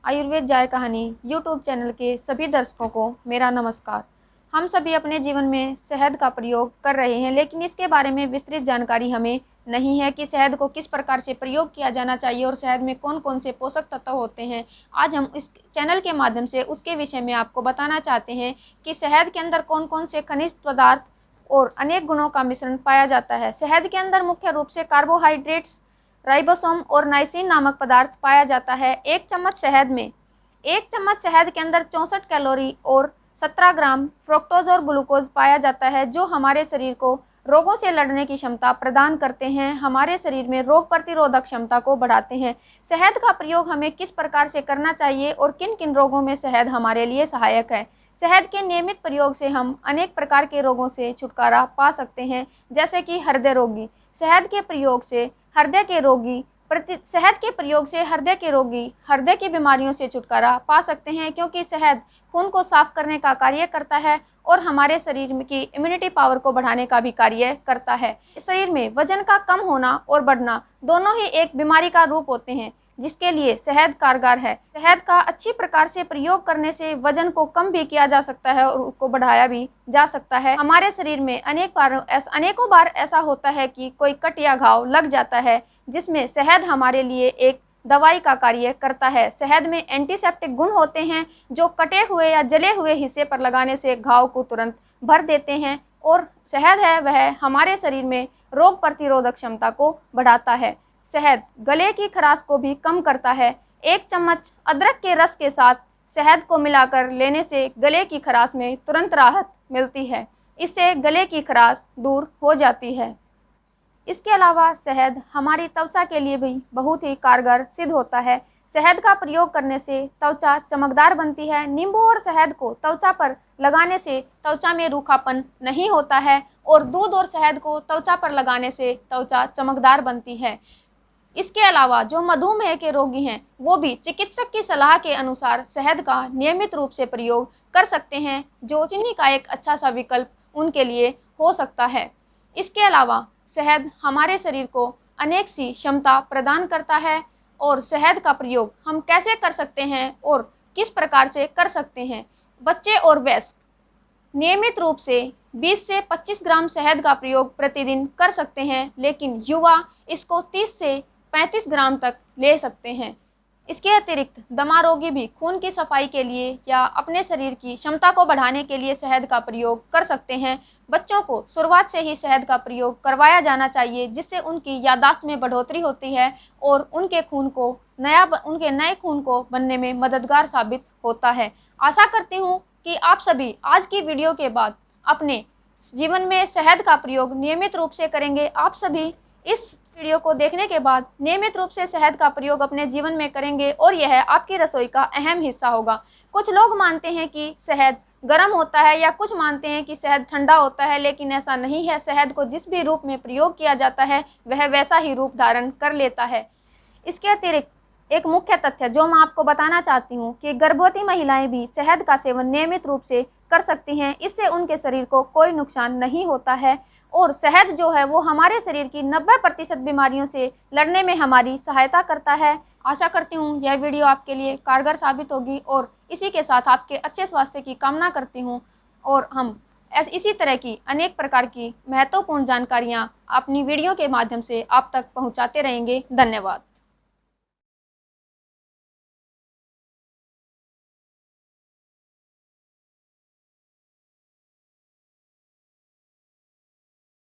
आयुर्वेद जाय कहानी YouTube channel के सभी दर्शकों को मेरा नमस्कार। हम सभी अपने जीवन में शहद का प्रयोग कर रहे हैं, लेकिन इसके बारे में विस्तृत जानकारी हमें नहीं है कि शहद को किस प्रकार से प्रयोग किया जाना चाहिए और शहद में कौन कौन से पोषक तत्व होते हैं। आज हम इस चैनल के माध्यम से उसके विषय में आपको बताना चाहते हैं कि शहद के अंदर कौन कौन से खनिज पदार्थ और अनेक गुणों का मिश्रण पाया जाता है। शहद के अंदर मुख्य रूप से कार्बोहाइड्रेट्स, राइबोसोम और नाइसिन नामक पदार्थ पाया जाता है। एक चम्मच शहद के अंदर 64 कैलोरी और 17 ग्राम फ्रुक्टोज और ग्लूकोज पाया जाता है, जो हमारे शरीर को रोगों से लड़ने की क्षमता प्रदान करते हैं, हमारे शरीर में रोग प्रतिरोधक क्षमता को बढ़ाते हैं। शहद का प्रयोग हमें किस प्रकार से करना चाहिए और किन किन रोगों में शहद हमारे लिए सहायक है। शहद के नियमित प्रयोग से हम अनेक प्रकार के रोगों से छुटकारा पा सकते हैं, जैसे कि हृदय रोगी। शहद के प्रयोग से हृदय के रोगी हृदय की बीमारियों से छुटकारा पा सकते हैं, क्योंकि शहद खून को साफ करने का कार्य करता है और हमारे शरीर की इम्यूनिटी पावर को बढ़ाने का भी कार्य करता है। शरीर में वजन का कम होना और बढ़ना दोनों ही एक बीमारी का रूप होते हैं, जिसके लिए शहद कारगर है। शहद का अच्छी प्रकार से प्रयोग करने से वजन को कम भी किया जा सकता है और उसको बढ़ाया भी जा सकता है। हमारे शरीर में अनेकों बार ऐसा होता है कि कोई कट या घाव लग जाता है, जिसमें शहद हमारे लिए एक दवाई का कार्य करता है। शहद में एंटीसेप्टिक गुण होते हैं, जो कटे हुए या जले हुए हिस्से पर लगाने से घाव को तुरंत भर देते हैं, और शहद है वह हमारे शरीर में रोग प्रतिरोधक क्षमता को बढ़ाता है। शहद गले की खराश को भी कम करता है। एक चम्मच अदरक के रस के साथ शहद को मिलाकर लेने से गले की खराश में तुरंत राहत मिलती है। इससे गले की खराश दूर हो जाती है। इसके अलावा शहद हमारी त्वचा के लिए भी बहुत ही कारगर सिद्ध होता है। शहद का प्रयोग करने से त्वचा चमकदार बनती है। नींबू और शहद को त्वचा पर लगाने से त्वचा में रूखापन नहीं होता है, और दूध और शहद को त्वचा पर लगाने से त्वचा चमकदार बनती है। इसके अलावा जो मधुमेह के रोगी हैं, वो भी चिकित्सक की सलाह के अनुसार शहद का नियमित रूप से प्रयोग कर सकते हैं, जो चीनी का एक अच्छा सा विकल्प उनके लिए हो सकता है। इसके अलावा शहद हमारे शरीर को अनेक सी क्षमता प्रदान करता है, और शहद का प्रयोग हम कैसे कर सकते हैं और किस प्रकार से कर सकते हैं। बच्चे और वयस्क नियमित रूप से 20 से 25 ग्राम शहद का प्रयोग प्रतिदिन कर सकते हैं, लेकिन युवा इसको 30 से 35 ग्राम तक ले सकते हैं। इसके अतिरिक्त दमा रोगी भी खून की सफाई के लिए या अपने शरीर की क्षमता को बढ़ाने के लिए शहद का प्रयोग कर सकते हैं। बच्चों को शुरुआत से ही शहद का प्रयोग करवाया जाना चाहिए, जिससे उनकी याददाश्त में बढ़ोतरी होती है और उनके नए खून को बनने में मददगार साबित होता है। आशा करती हूँ कि आप सभी आज की वीडियो के बाद अपने जीवन में शहद का प्रयोग नियमित रूप से करेंगे। आप सभी इस वीडियो को देखने के बाद नियमित रूप से शहद का प्रयोग अपने जीवन में करेंगे, और यह आपकी रसोई का अहम हिस्सा होगा। कुछ लोग मानते हैं कि शहद गर्म होता है, या कुछ मानते हैं कि शहद ठंडा होता है, लेकिन ऐसा नहीं है। शहद को जिस भी रूप में प्रयोग किया जाता है, वह वैसा ही रूप धारण कर लेता है। इसके अतिरिक्त एक मुख्य तथ्य जो मैं आपको बताना चाहती हूँ कि गर्भवती महिलाएं भी शहद का सेवन नियमित रूप से कर सकती हैं। इससे उनके शरीर को कोई नुकसान नहीं होता है, और शहद जो है वो हमारे शरीर की 90% बीमारियों से लड़ने में हमारी सहायता करता है। आशा करती हूँ यह वीडियो आपके लिए कारगर साबित होगी, और इसी के साथ आपके अच्छे स्वास्थ्य की कामना करती हूँ, और हम इसी तरह की अनेक प्रकार की महत्वपूर्ण जानकारियाँ अपनी वीडियो के माध्यम से आप तक पहुँचाते रहेंगे। धन्यवाद।